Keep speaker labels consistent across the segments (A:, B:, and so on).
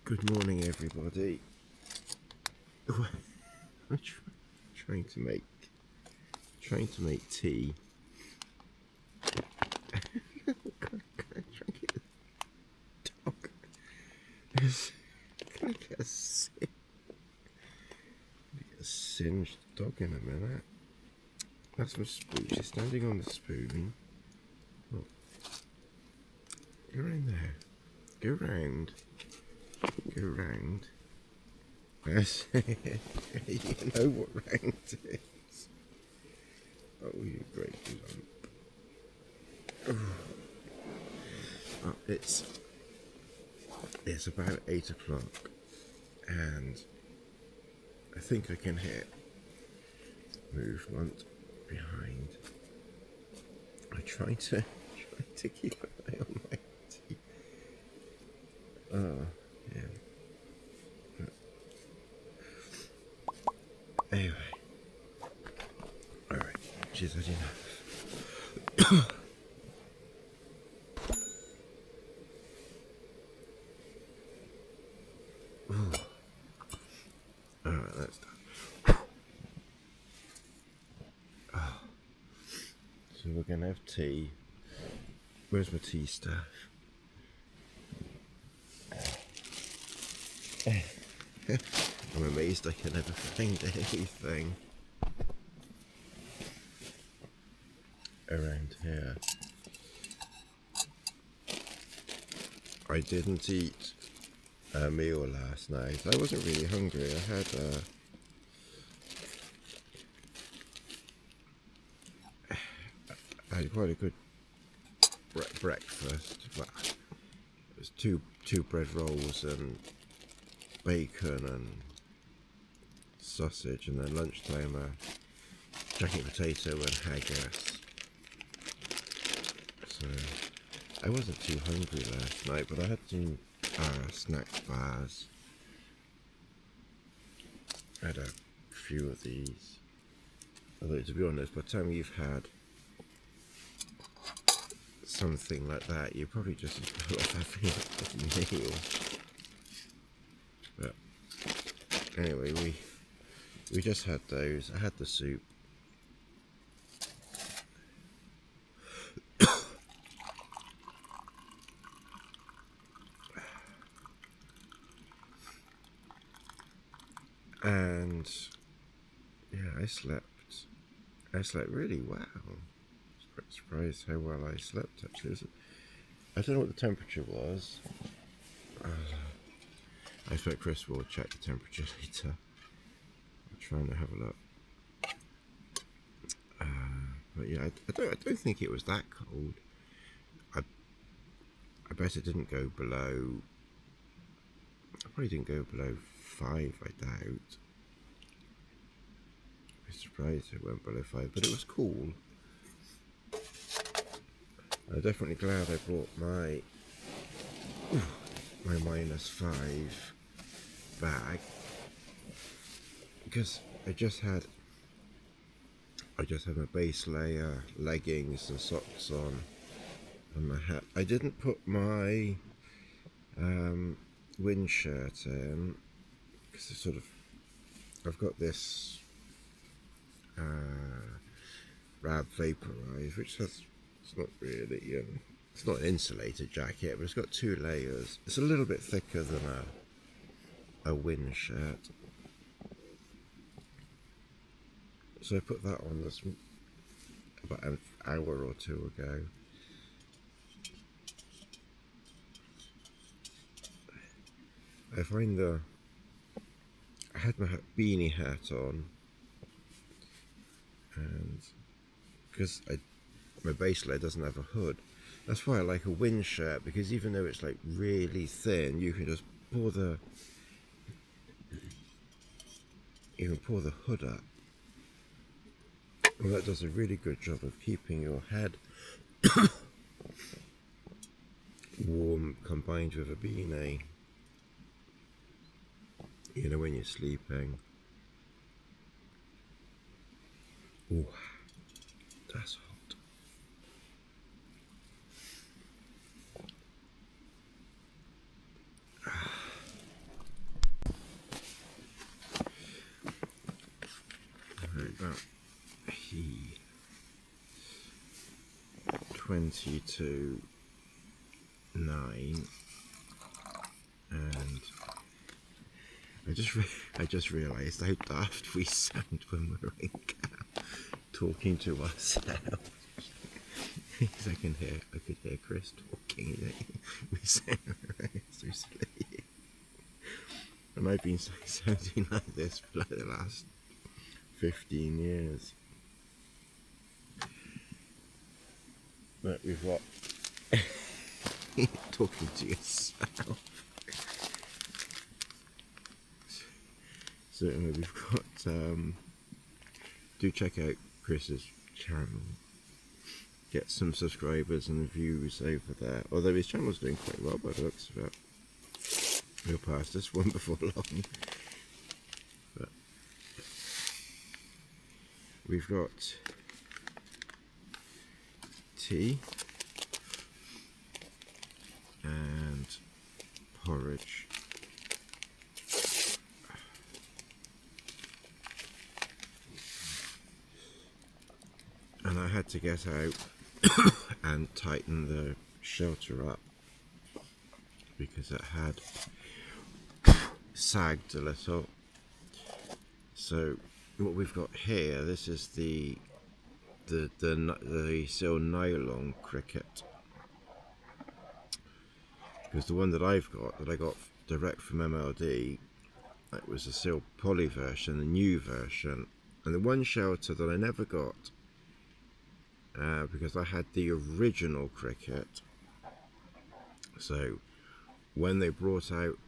A: Good morning, everybody. I'm trying to make tea. Can I try and get the dog? Can I get a singed dog in a minute? That's my spoon. She's standing on the spoon. Oh. Go around there. Go round. Go round. Yes. You know what round is. Oh, you great lump. Oh, it's about 8 o'clock, and I think I can hear movement behind. I try to keep an eye on my tea. Oh, yeah. Anyway, alright, she's had enough. Alright, that's done. Oh. So we're going to have tea. Where's my tea staff? I'm amazed I can never find anything around here. I didn't eat a meal last night. I wasn't really hungry. I had quite a good breakfast. Well, it was two bread rolls and bacon and sausage, and then lunchtime a jacket potato and haggis. So I wasn't too hungry last night, but I had some snack bars. I had a few of these. Although, to be honest, by the time you've had something like that, you're probably just as well off having a meal. But anyway, we just had those. I had the soup. And yeah, I slept really well. I was quite surprised how well I slept, actually. I don't know what the temperature was. I expect Chris will check the temperature later. I'm trying to have a look. But yeah, I don't think it was that cold. I bet it didn't go below. I probably didn't go below 5, I doubt. I was surprised it went below 5, but it was cool. I'm definitely glad I brought my -5 bag, because I just had my base layer, leggings and socks on, and my hat. I didn't put my wind shirt in because it's I've got this Rab Vaporize, which it's not really it's not an insulated jacket, but it's got 2 layers. It's a little bit thicker than a wind shirt. So I put that on this about an hour or 2 ago. I find I had my beanie hat on, and because my base layer doesn't have a hood, that's why I like a wind shirt, because even though it's like really thin, you can just pull the hood up. Well, that does a really good job of keeping your head warm, combined with a beanie, you know, when you're sleeping. Ooh, that's hot. 22:09, and I just realised how daft we sound when we're in camp, talking to ourselves. Because I could hear Chris talking. We sound so silly. And I've been sounding like this for like the last 15 years. But we've got talking to yourself. So we've got do check out Chris's channel. Get some subscribers and views over there. Although his channel's doing quite well by the looks of it. We'll pass this one before long. But we've got tea and porridge. And I had to get out and tighten the shelter up because it had sagged a little. So what we've got here, this is the Silnylon Cricket, because the one that I got direct from MLD, it was a Silpoly version, the new version, and the one shelter that I never got because I had the original Cricket. So when they brought out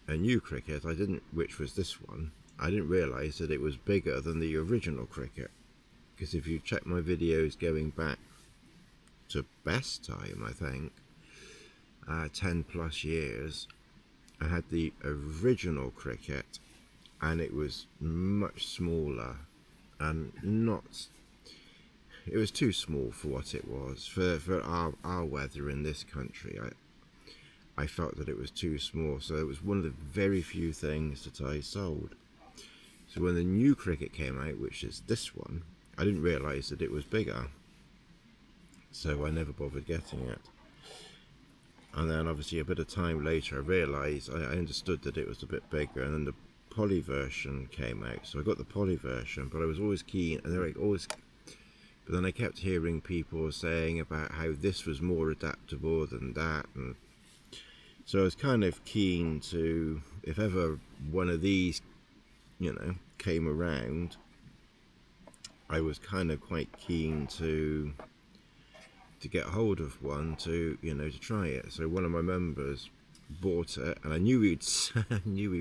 A: a new Cricket, which was this one, I didn't realise that it was bigger than the original Cricket. Because if you check my videos going back to best time, I think 10 plus years, I had the original Cricket, and it was much smaller and it was too small for what it was for our weather in this country. I felt that it was too small, so it was one of the very few things that I sold. So when the new Cricket came out, which is this one, I didn't realise that it was bigger, so I never bothered getting it. And then obviously a bit of time later I realised, I understood that it was a bit bigger, and then the poly version came out, so I got the poly version. But I was always keen, and but then I kept hearing people saying about how this was more adaptable than that, and so I was kind of keen to, if ever one of these, came around, I was kind of quite keen to get hold of one to try it. So one of my members bought it, and I knew he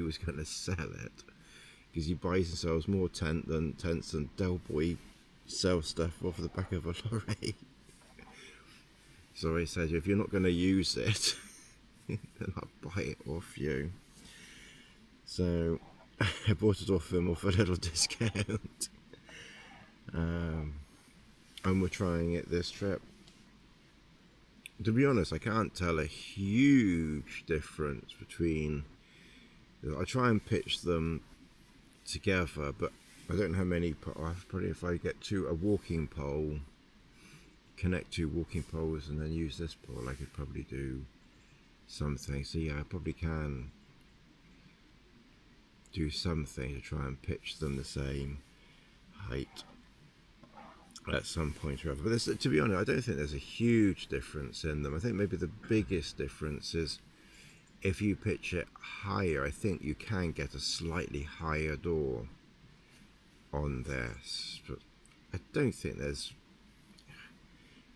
A: was going to sell it, because he buys and sells more tents than Del Boy sell stuff off the back of a lorry. So I said, if you're not going to use it, then I'll buy it off you. So I bought it off him off a little discount. And we're trying it this trip. To be honest, I can't tell a huge difference between. I try and pitch them together, but I don't know how many. Probably if I get a walking pole, connect 2 walking poles, and then use this pole, I could probably do something. So yeah, I probably can do something to try and pitch them the same height at some point or other. But to be honest, I don't think there's a huge difference in them. I think maybe the biggest difference is if you pitch it higher. I think you can get a slightly higher door on this, but I don't think there's.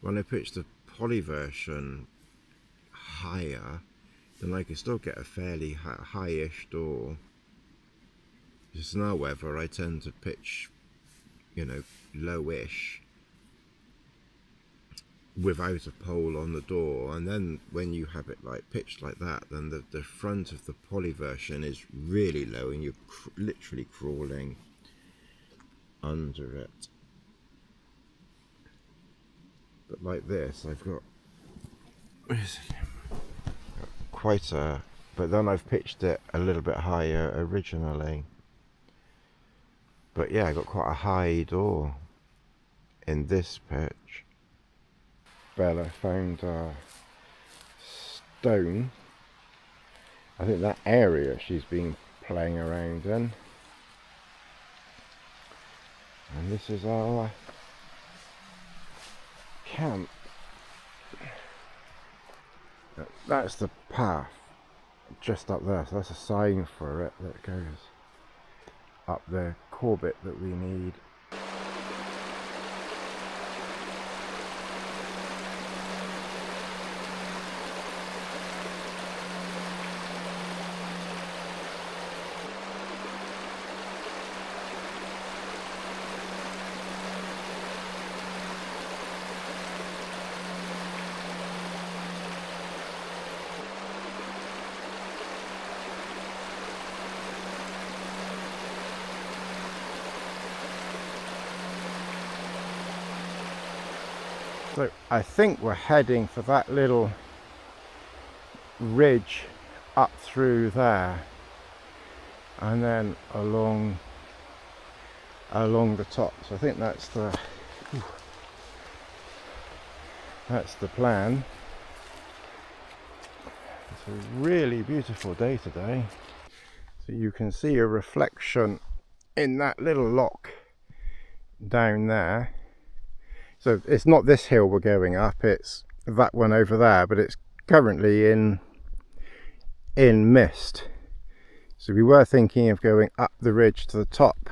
A: When I pitch the poly version higher, then I can still get a fairly high-ish door. Just in our weather, I tend to pitch, lowish without a pole on the door, and then when you have it pitched like that, then the front of the poly version is really low, and you're literally crawling under it. But like this, I've got quite a. But then I've pitched it a little bit higher originally. But yeah, I got quite a high door. in this perch. Bella found a stone. I think that area she's been playing around in. And this is our camp. That's the path just up there, so that's a sign for it that goes up the corbett that we need. So I think we're heading for that little ridge up through there and then along the top. So I think that's the plan. It's a really beautiful day today. So you can see a reflection in that little lock down there. So it's not this hill we're going up, it's that one over there, but it's currently in mist. So we were thinking of going up the ridge to the top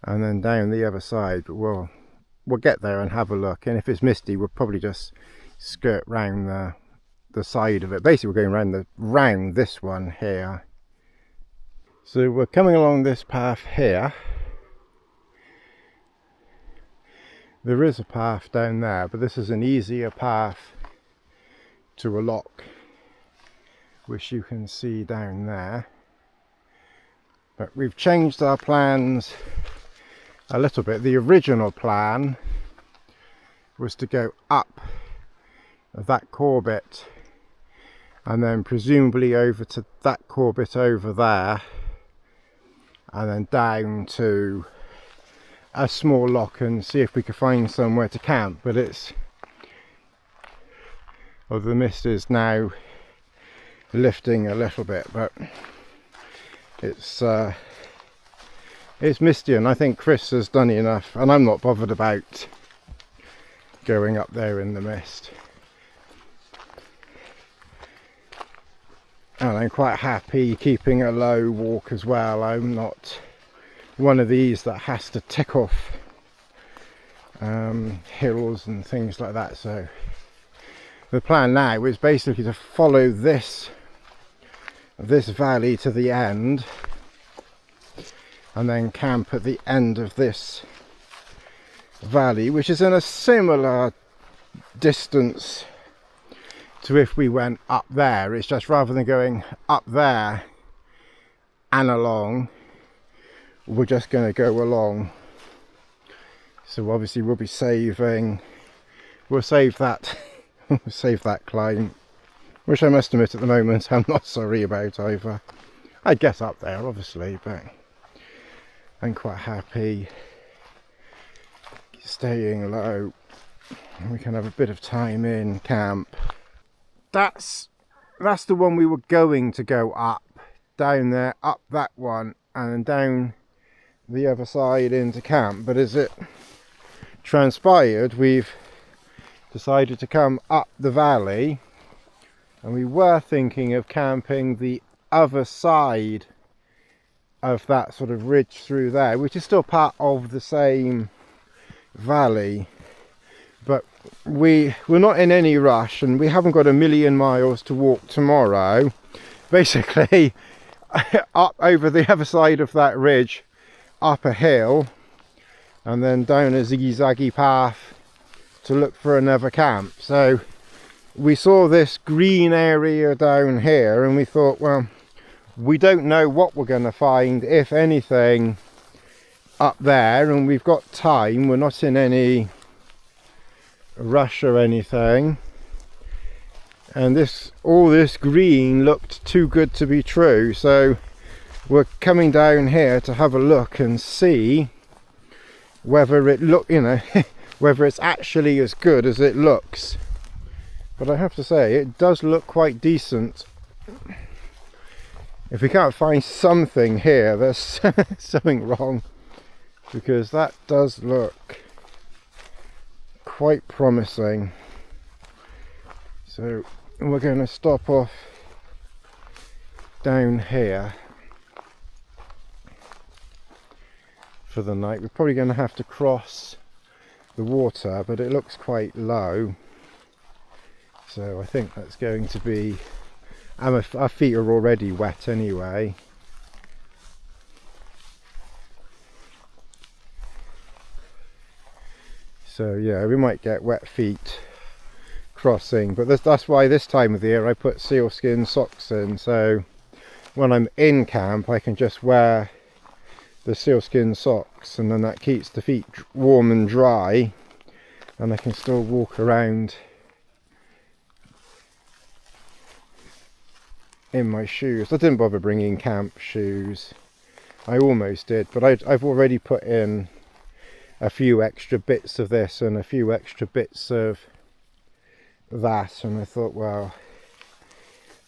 A: and then down the other side, but we'll get there and have a look. And if it's misty, we'll probably just skirt round the side of it. Basically we're going round this one here. So we're coming along this path here. There is a path down there, but this is an easier path to a lock, which you can see down there. But we've changed our plans a little bit. The original plan was to go up that corbett and then presumably over to that corbett over there and then down to a small lock and see if we could find somewhere to camp. But the mist is now lifting a little bit, but it's misty, and I think Chris has done enough, and I'm not bothered about going up there in the mist. And I'm quite happy keeping a low walk as well. I'm not one of these that has to tick off hills and things like that. So the plan now is basically to follow this valley to the end and then camp at the end of this valley, which is in a similar distance to if we went up there. It's just rather than going up there and along, we're just going to go along. So obviously we'll save that we'll save that climb, which I must admit at the moment I'm not sorry about either. I'd get up there obviously, but I'm quite happy staying low and we can have a bit of time in camp. That's the one we were going to go up, down there, up that one and then down the other side into camp. But as it transpired, we've decided to come up the valley, and we were thinking of camping the other side of that sort of ridge through there, which is still part of the same valley, but we're not in any rush and we haven't got a million miles to walk tomorrow. Basically up over the other side of that ridge, up a hill and then down a zigzaggy path to look for another camp. So we saw this green area down here and we thought, well, we don't know what we're going to find, if anything, up there, and we've got time. We're not in any rush or anything, and all this green looked too good to be true, so we're coming down here to have a look and see whether it
B: whether it's actually as good as it looks. But I have to say, it does look quite decent. If we can't find something here, there's something wrong, because that does look quite promising. So we're going to stop off down here for the night. We're probably going to have to cross the water, but it looks quite low, so I think that's going to be, our feet are already wet anyway. So yeah, we might get wet feet crossing, but that's why this time of the year I put sealskin socks in, so when I'm in camp I can just wear the sealskin socks, and then that keeps the feet warm and dry, and I can still walk around in my shoes. I didn't bother bringing camp shoes. I almost did, but I've already put in a few extra bits of this and a few extra bits of that, and I thought, well,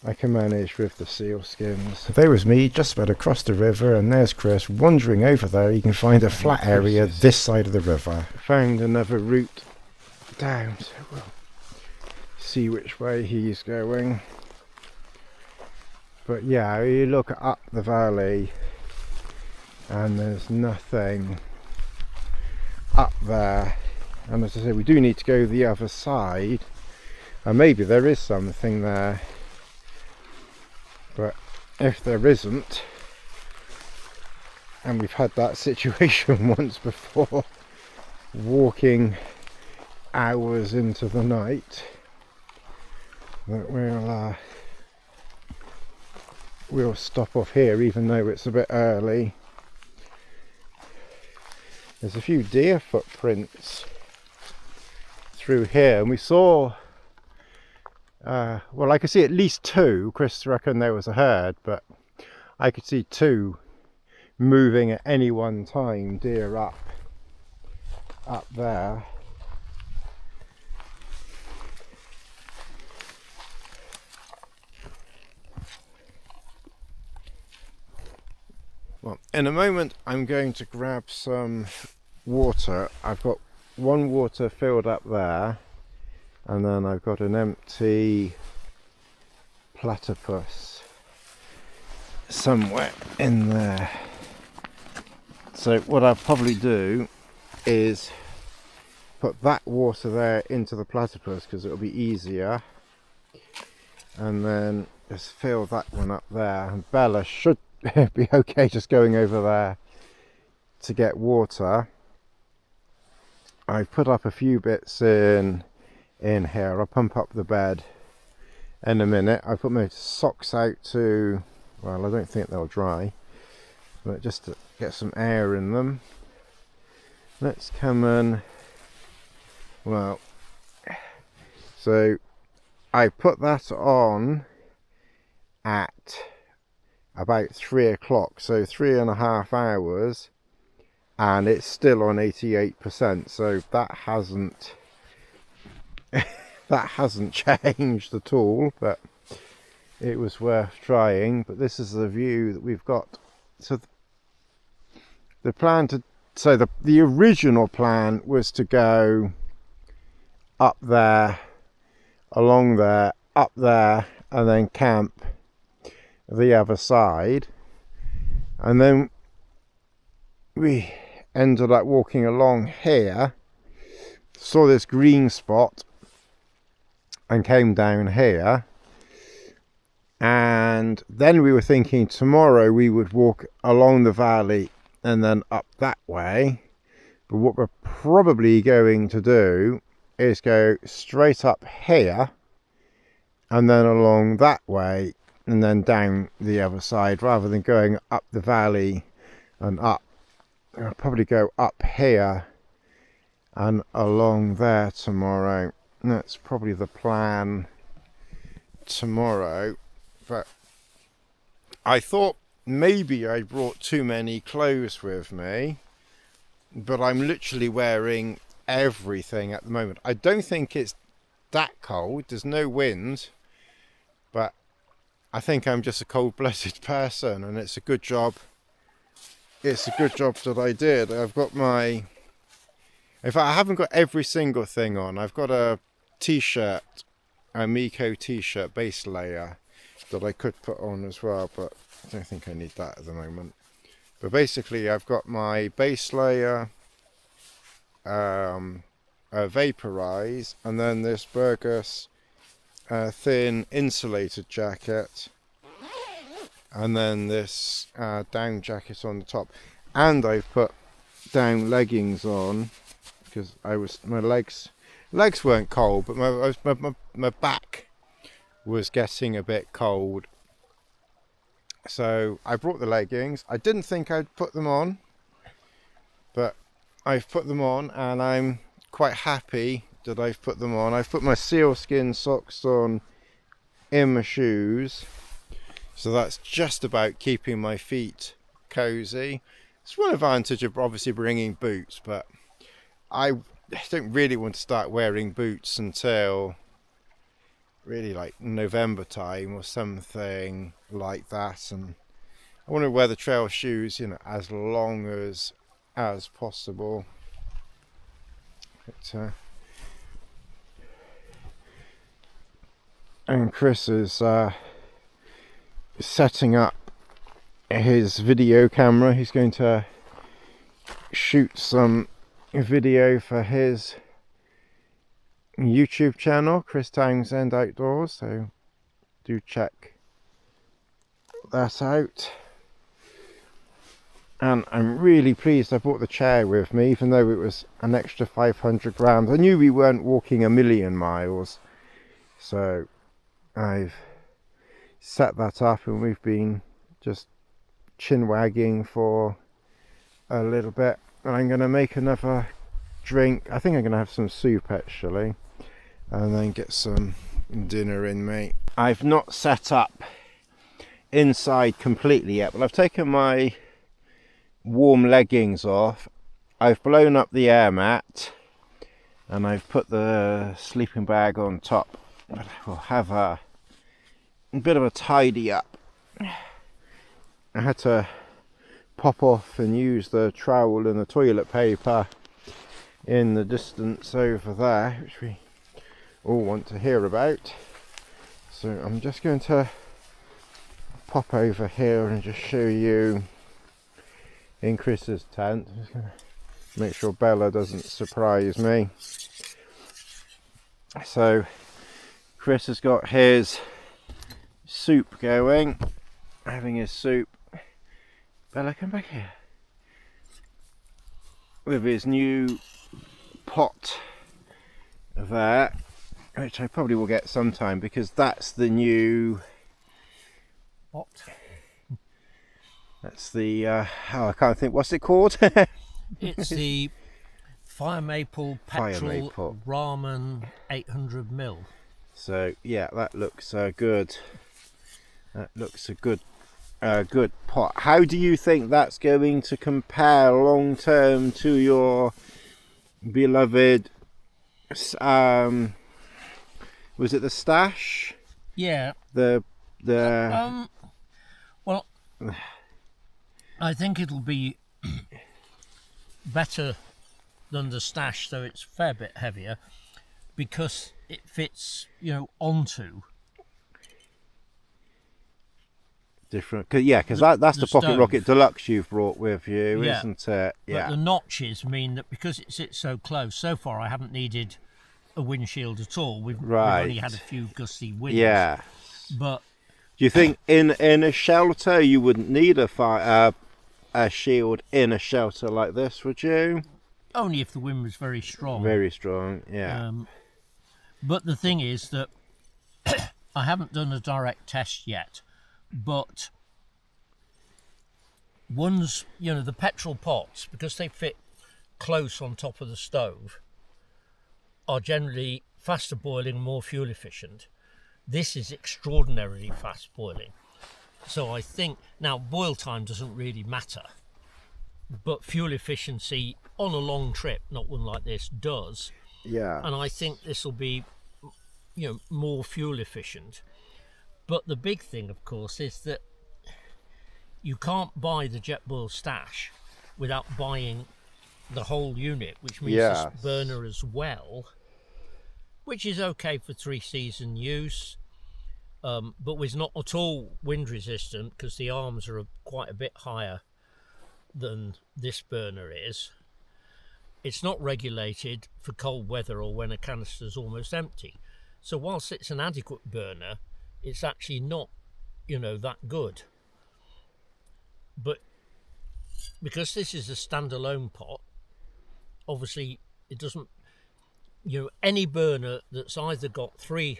B: I can manage with the sealskins. There was me just about across the river, and there's Chris wandering over there. You can find a flat area this side of the river. Found another route down, so we'll see which way he's going. But yeah, you look up the valley and there's nothing up there, and as I say, we do need to go the other side, and maybe there is something there, but if there isn't, and we've had that situation once before, walking hours into the night, that we'll stop off here even though it's a bit early. There's a few deer footprints through here, and we saw, well, I could see at least two. Chris reckoned there was a herd, but I could see two moving at any one time, deer up there. Well, in a moment I'm going to grab some water. I've got one water filled up there, and then I've got an empty platypus somewhere in there. So what I'll probably do is put that water there into the platypus, because it'll be easier, and then just fill that one up there, and Bella should be okay just going over there to get water. I've put up a few bits in here. I'll pump up the bed in a minute. I put my socks out to, well, I don't think they'll dry, but just to get some air in them. Let's come in. Well, so I put that on at about 3 o'clock, so 3.5 hours, and it's still on 88%, so that hasn't that hasn't changed at all, but it was worth trying. But this is the view that we've got. So the plan to, so the original plan was to go up there, along there, up there, and then camp the other side, and then we ended up walking along here, saw this green spot, and came down here, and then we were thinking tomorrow we would walk along the valley and then up that way. But what we're probably going to do is go straight up here and then along that way and then down the other side, rather than going up the valley and up. I'll probably go up here and along there tomorrow. That's probably the plan tomorrow. But I thought maybe I brought too many clothes with me, but I'm literally wearing everything at the moment. I don't think it's that cold. There's no wind, but I think I'm just a cold-blooded person, and it's a good job. It's a good job that I did. I've got my... In fact, I haven't got every single thing on. I've got a t-shirt, a Miko t-shirt base layer that I could put on as well, but I don't think I need that at the moment. But basically, I've got my base layer, vaporize, and then this Burgess thin insulated jacket, and then this down jacket on the top, and I've put down leggings on because my legs weren't cold, but my back was getting a bit cold, so I brought the leggings. I didn't think I'd put them on, but I've put them on, and I'm quite happy that I've put them on. I've put my sealskin socks on in my shoes, so that's just about keeping my feet cozy. It's one advantage of obviously bringing boots, but I don't really want to start wearing boots until really like November time or something like that, and I want to wear the trail shoes, as long as possible. But, and Chris is setting up his video camera. He's going to shoot some video for his YouTube channel, Chris Townsend Outdoors, so do check that out. And I'm really pleased I brought the chair with me, even though it was an extra 500 grams. I knew we weren't walking a million miles, so I've set that up, and we've been just chin wagging for a little bit. And I'm going to make another drink. I think I'm going to have some soup actually, and then get some dinner in me. I've not set up inside completely yet, but I've taken my warm leggings off. I've blown up the air mat, and I've put the sleeping bag on top. But I will have a bit of a tidy up. I had to pop off and use the trowel and the toilet paper in the distance over there, which we all want to hear about. So I'm just going to pop over here and just show you in Chris's tent. I'm just going to make sure Bella doesn't surprise me. So Chris has got his soup going, having his soup. Bella, come back here. With his new pot there, which I probably will get sometime, because that's the new
C: What?
B: That's the I can't think, what's it called?
C: It's the Fire Maple Petrol Ramen 800ml.
B: So yeah, that looks good. That looks a good pot. How do you think that's going to compare long term to your beloved was it the Stash?
C: Yeah.
B: Well,
C: I think it'll be better than the Stash, though it's a fair bit heavier, because it fits, onto
B: different. Because that's the Pocket
C: stove.
B: Rocket Deluxe you've brought with you,
C: Yeah.
B: isn't it? Yeah.
C: But the notches mean that because it sits so close, so far I haven't needed a windshield at all. We've only had a few gusty winds.
B: Yeah.
C: But
B: do you think in a shelter you wouldn't need a shield in a shelter like this, would you?
C: only if the wind was very strong.
B: Very strong, yeah.
C: But the thing is that I haven't done a direct test yet, but ones, the petrol pots, because they fit close on top of the stove, are generally faster boiling, more fuel efficient. This is extraordinarily fast boiling. So I think, now boil time doesn't really matter, but fuel efficiency on a long trip, not one like this, does.
B: Yeah.
C: And I think this will be, more fuel efficient. But the big thing, of course, is that you can't buy the Jetboil stash without buying the whole unit, which means
B: Yes.
C: this burner as well, which is okay for 3-season use, but was not at all wind resistant because the arms are quite a bit higher than this burner is. It's not regulated for cold weather or when a canister is almost empty. So whilst it's an adequate burner, it's actually not, that good. But because this is a standalone pot, obviously it doesn't, any burner that's either got 3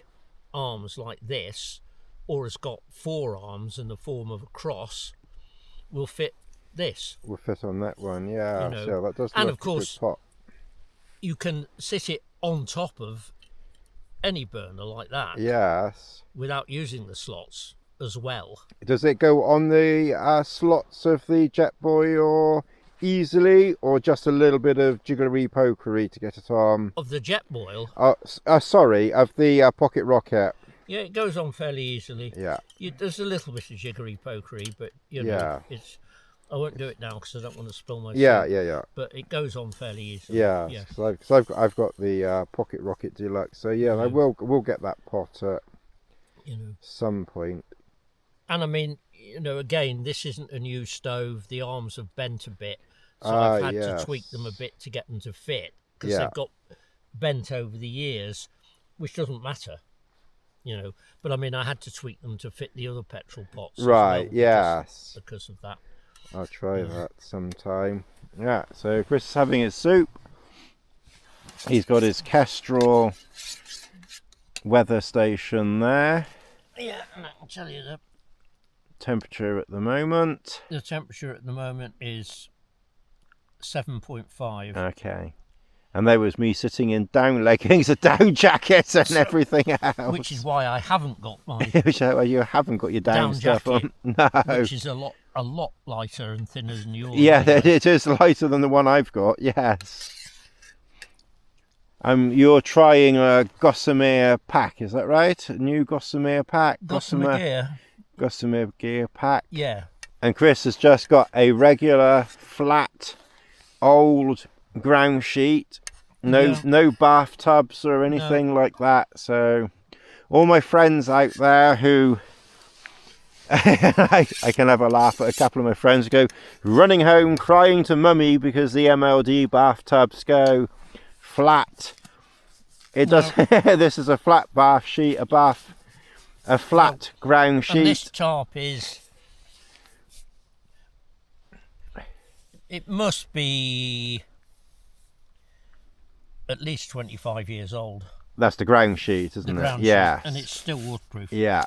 C: arms like this or has got 4 arms in the form of a cross will fit this.
B: Will fit on that one, yeah. So that does
C: and
B: look
C: of course,
B: a good pot.
C: you can sit it on top of any burner like that.
B: Yes.
C: Without using the slots as well.
B: Does it go on the slots of the Jetboil easily, or just a little bit of jiggery pokery to get it on?
C: Of the Jetboil?
B: Sorry, of the pocket rocket.
C: Yeah, it goes on fairly easily.
B: Yeah.
C: There's a little bit of jiggery pokery, but it's. I won't do it now because I don't want to spill my.
B: Yeah.
C: But it goes on fairly easily.
B: Yeah. So I've got the pocket rocket deluxe. So yeah, I will get that pot at some point.
C: And I mean, again, this isn't a new stove. The arms have bent a bit, so I've had to tweak them a bit to get them to fit because they've got bent over the years, which doesn't matter. But I mean, I had to tweak them to fit the other petrol pots.
B: Right,
C: as well
B: yes.
C: because of that.
B: I'll try that sometime. Yeah, so Chris is having his soup. He's got his Kestrel weather station there.
C: Yeah, and I can tell you the
B: temperature at the moment.
C: The temperature at the moment is 7.5.
B: Okay. And there was me sitting in down leggings, a down jacket and everything else.
C: Which is why I haven't got my
B: you haven't got your down stuff
C: jacket,
B: on. No.
C: Which is a lot lighter and thinner than yours.
B: Yeah, it is lighter than the one I've got, yes. You're trying a Gossamer pack, is that right? A new Gossamer pack?
C: Gossamer gear.
B: Gossamer gear pack.
C: Yeah.
B: And Chris has just got a regular, flat, old ground sheet. No bathtubs or anything like that. So all my friends out there who I can have a laugh at a couple of my friends who go running home crying to mummy because the MLD bathtubs go flat. It does. This is a flat bath sheet, a flat ground sheet.
C: And this tarp it must be at least 25 years old.
B: That's the ground sheet, isn't it?
C: Yeah. And it's still waterproof.
B: Yeah.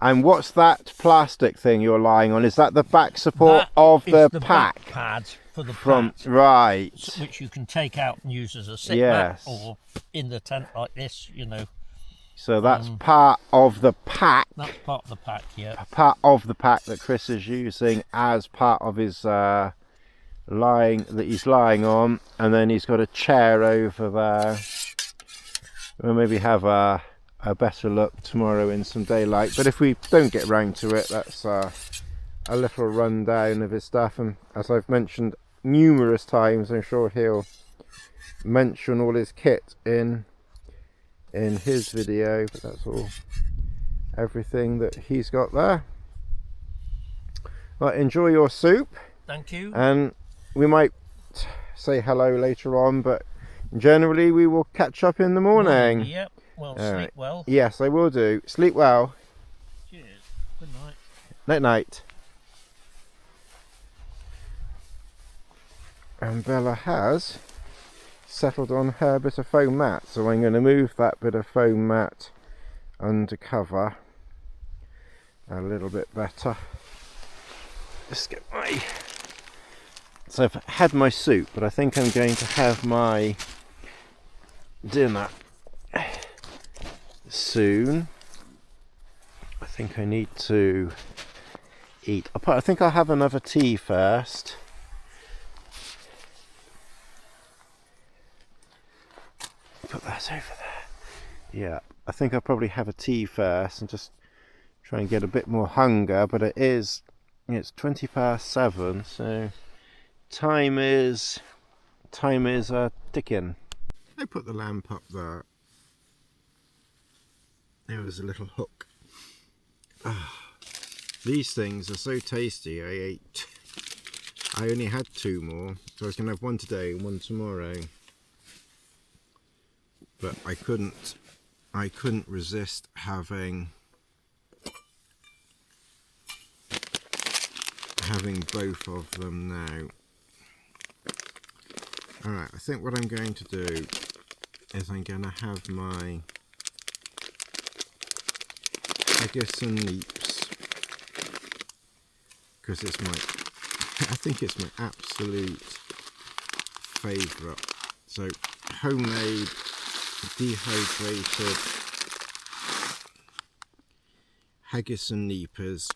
B: And what's that plastic thing you're lying on? Is that the back support of the pack?
C: Back pad for the pat,
B: right.
C: Which you can take out and use as a sit mat or in the tent like this,
B: So that's part of the pack.
C: That's part of the pack, yeah.
B: Part of the pack that Chris is using as part of his he's lying on, and then he's got a chair over there. We'll maybe have a better look tomorrow in some daylight, but if we don't get round to it, that's a little rundown of his stuff. And as I've mentioned numerous times, I'm sure he'll mention all his kit in his video, but that's all everything that he's got there. Well, enjoy your soup.
C: Thank you.
B: And we might say hello later on, but generally we will catch up in the morning.
C: Yep. Well, sleep well.
B: Yes, I will do. Sleep well.
C: Cheers. Good night.
B: Night night. And Bella has settled on her bit of foam mat, so I'm going to move that bit of foam mat under cover a little bit better. Just get my... So I've had my soup, but I think I'm going to have my dinner soon. I think I need to eat. I think I'll have another tea first, put that over there. Yeah, I think I'll probably have a tea first and just try and get a bit more hunger, but it's 7:20, so time is ticking.
A: I put the lamp up there. There was a little hook. These things are so tasty. I only had 2 more, so I was going to have one today and one tomorrow. But I couldn't resist having both of them now. Alright, I think what I'm going to do is I'm going to have my Haggis and neeps, because I think it's my absolute favourite. So homemade dehydrated Haggis and neeps.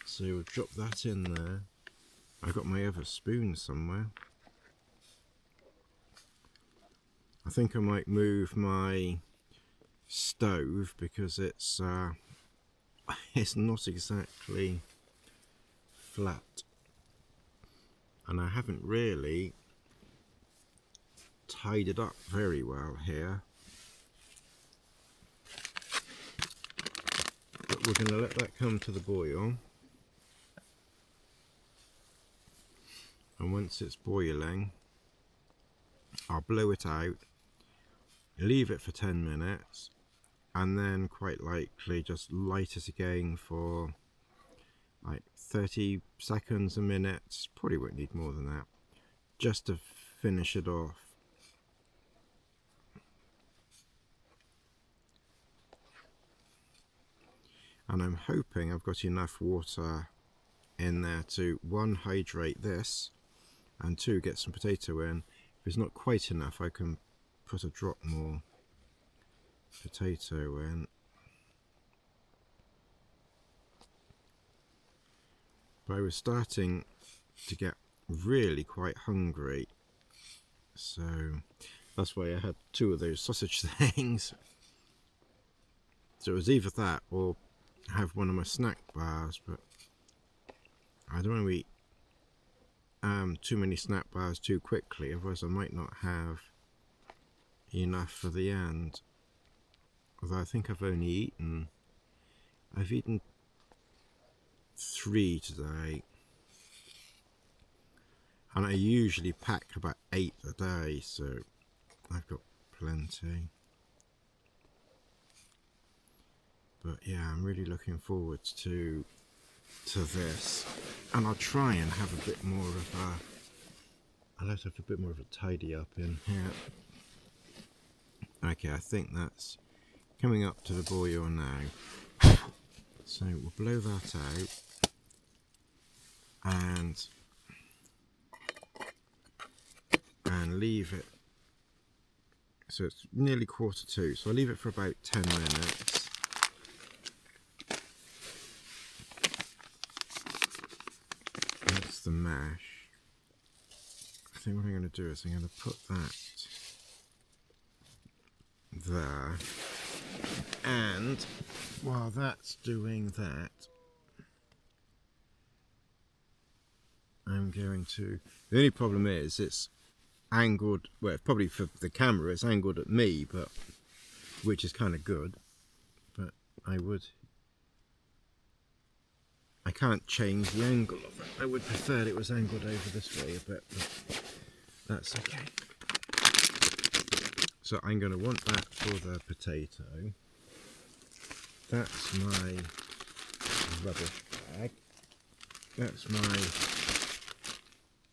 A: So we'll drop that in there. I got my other spoon somewhere. I think I might move my stove because it's not exactly flat, and I haven't really tied it up very well here. But we're going to let that come to the boil, and once it's boiling I'll blow it out, leave it for 10 minutes, and then quite likely just light it again for like 30 seconds, a minute. Probably won't need more than that, just to finish it off. And I'm hoping I've got enough water in there to 1, hydrate this, and 2, get some potato in. If it's not quite enough, I can put a drop more potato in. But I was starting to get really quite hungry, so that's why I had 2 of those sausage things. So it was either that or have one of my snack bars, but I don't want to eat too many snack bars too quickly, otherwise I might not have enough for the end. Although I think I've eaten 3 today, and I usually pack about 8 a day, so I've got plenty. But yeah, I'm really looking forward to this, and I'll try and have a bit more of a tidy up in here. Okay, I think that's coming up to the boil now, so we'll blow that out and leave it. So it's nearly 1:45, so I'll leave it for about 10 minutes. That's the mash. I think what I'm going to do is I'm going to put that there, and while that's doing that, I'm going to, the only problem is it's angled, well, probably for the camera it's angled at me, but which is kind of good, but I can't change the angle of it. I would prefer it was angled over this way a bit, but that's okay. So I'm going to want that for the potato. That's my rubbish bag. That's my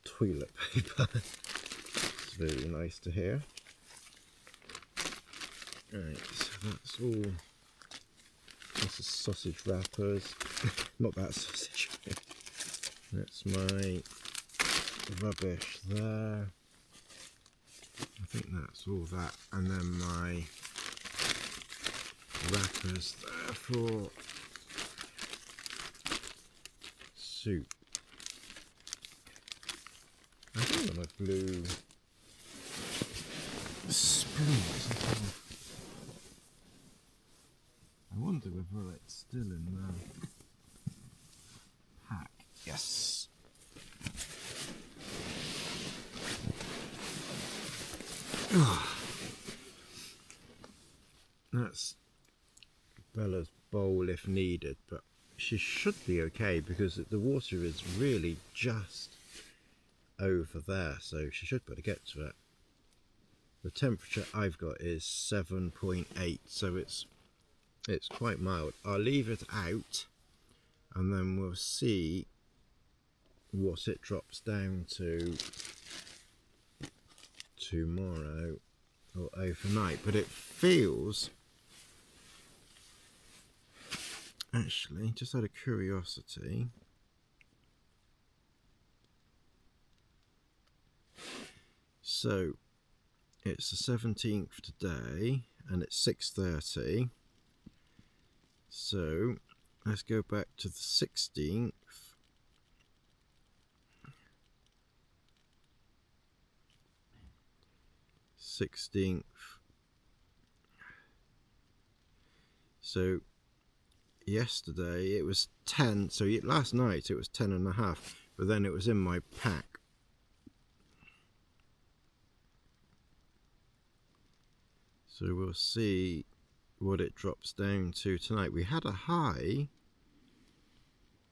A: toilet paper. It's very nice to hear. Right, so that's all. This is sausage wrappers. Not that sausage. That's my rubbish there. I think that's all that, and then my wrappers there for soup. I don't want to glue spoons. I wonder whether it's still in the pack. Yes. That's Bella's bowl if needed, but she should be okay because the water is really just over there, so she should be able to get to it. The temperature I've got is 7.8, so it's quite mild. I'll leave it out and then we'll see what it drops down to tomorrow or overnight. But it feels, actually, just out of curiosity, so it's the 17th today and it's 6:30. So let's go back to the 16th. So yesterday it was 10, so last night it was 10.5, but then it was in my pack. So we'll see what it drops down to tonight. We had a high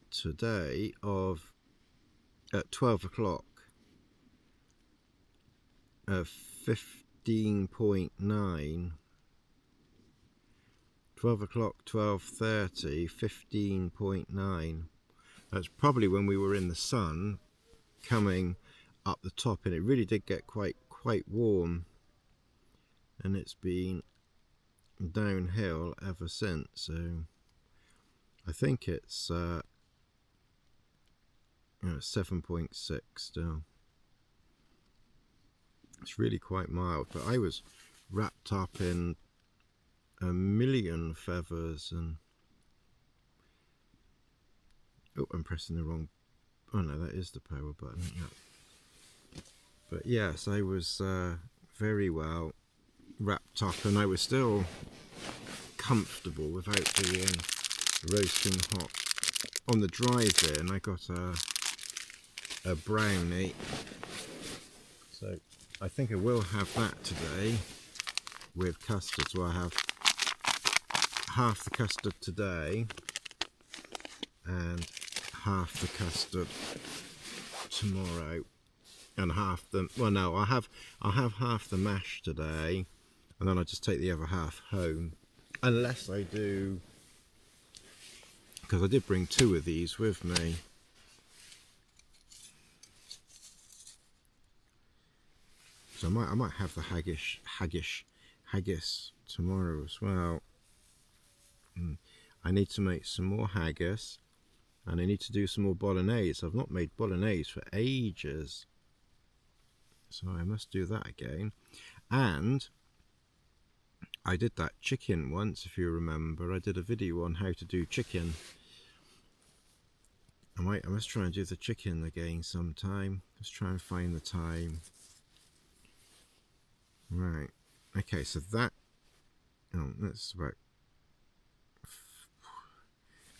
A: today of at 12 o'clock of 15.9. 12 o'clock, 12:30, 15.9. That's probably when we were in the sun coming up the top, and it really did get quite warm, and it's been downhill ever since. So I think it's 7.6 still. It's really quite mild, but I was wrapped up in a million feathers and oh, I'm pressing the wrong, oh no, that is the power button. Yeah. But yes, I was very well wrapped up, and I was still comfortable without being roasting hot. On the drive-in I got a brownie, so I think I will have that today with custard. So I have half the custard today and half the custard tomorrow, and half the, well no, I'll have half the mash today, and then I'll just take the other half home, unless I do, because I did bring 2 of these with me. So I might have the haggis tomorrow as well. I need to make some more haggis, and I need to do some more bolognese. I've not made bolognese for ages, so I must do that again. And I did that chicken once, if you remember. I did a video on how to do chicken. I must try and do the chicken again sometime. Let's try and find the time. Right, okay, so that, oh, that's about,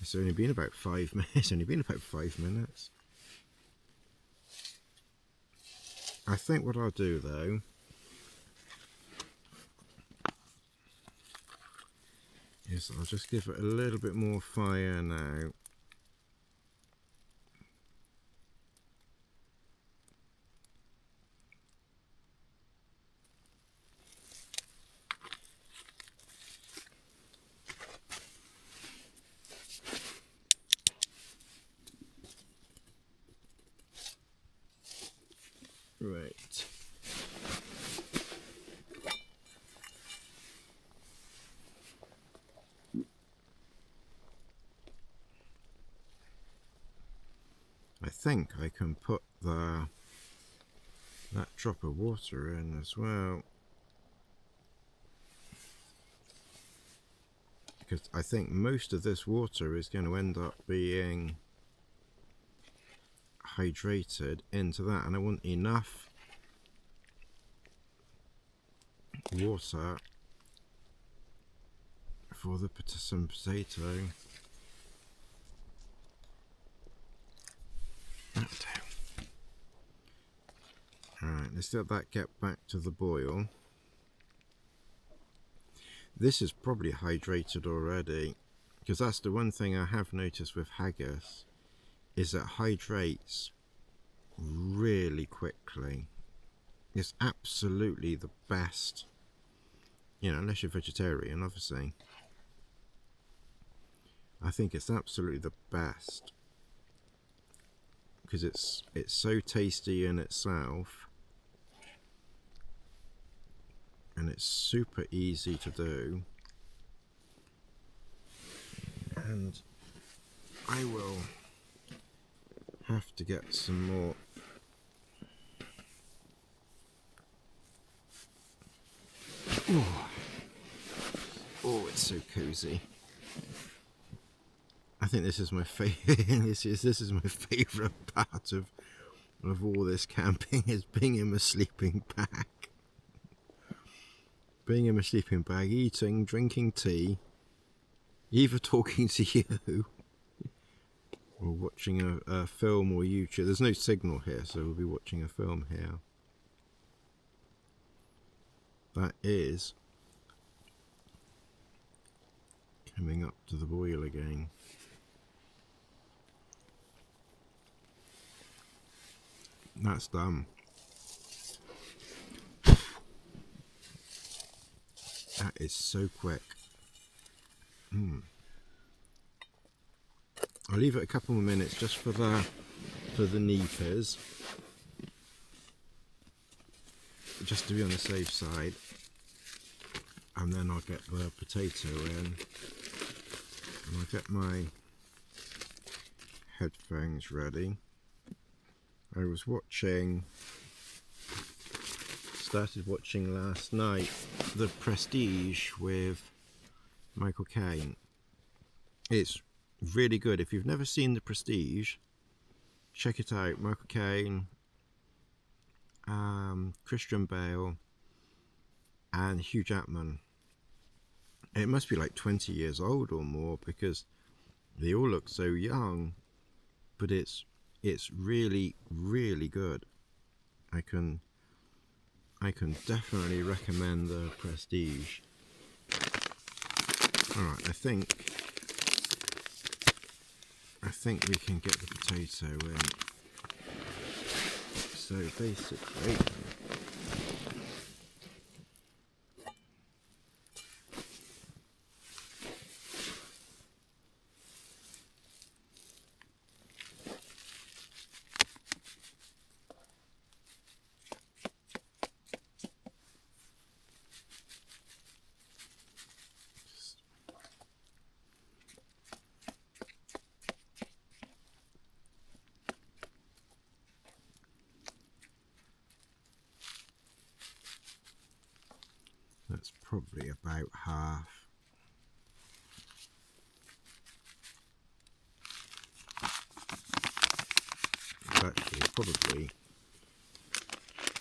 A: it's only been about 5 minutes. It's only been about 5 minutes. I think what I'll do though is I'll just give it a little bit more fire now. Right. I think I can put that drop of water in as well, because I think most of this water is going to end up being hydrated into that, and I want enough water for some potato. Alright, let's let that get back to the boil. This is probably hydrated already, because that's the one thing I have noticed with haggis, is it hydrates really quickly. It's absolutely the best, you know, unless you're vegetarian, obviously. I think it's absolutely the best because it's so tasty in itself, and it's super easy to do. And I will have to get some more. Oh, it's so cozy. I think this is my favorite. this is my favorite part of all this camping, is being in my sleeping bag. Being in my sleeping bag, eating, drinking tea, either talking to you or watching a film or YouTube. There's no signal here, so we'll be watching a film here. That is coming up to the boil again. That's done. That is so quick. I'll leave it a couple more minutes just for the neepers, just to be on the safe side, and then I'll get the potato in, and I'll get my headphones ready. I was started watching last night The Prestige with Michael Caine. It's really good. If you've never seen The Prestige, check it out. Michael Caine, Christian Bale, and Hugh Jackman. It must be like 20 years old or more because they all look so young, but it's really, really good. I can definitely recommend The Prestige. Alright, I think we can get the potato in. So basically, that's probably about half. Actually, probably,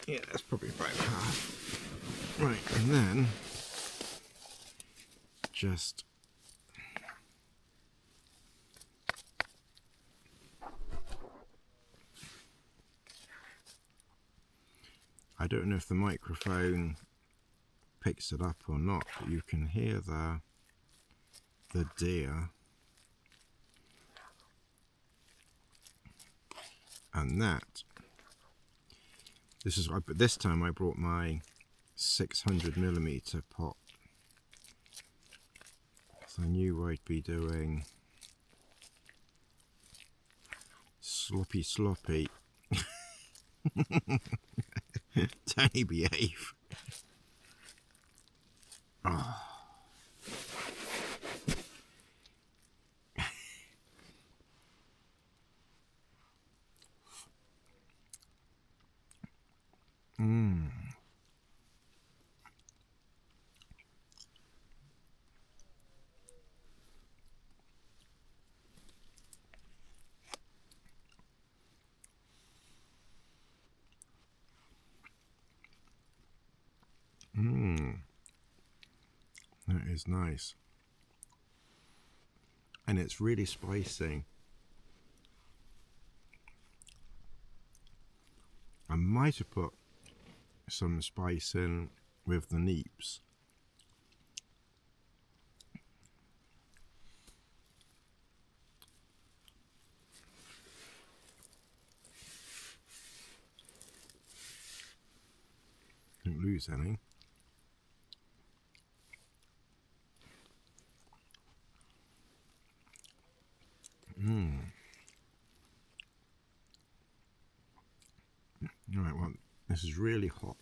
A: yeah, that's probably about half. Right, and then just I don't know if the microphone picks it up or not, but you can hear the deer, and that this is. But this time I brought my 600mm pot, so I knew I'd be doing sloppy. Tony, behave. Oh. is nice. And it's really spicy. I might have put some spice in with the neeps. Didn't lose any. Alright, well, this is really hot.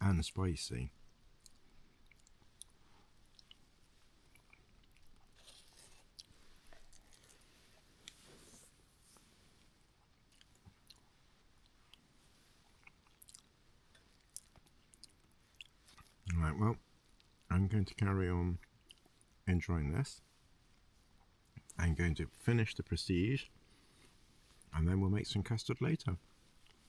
A: And spicy. Alright, well, I'm going to carry on enjoying this. I'm going to finish the prestige and then we'll make some custard later.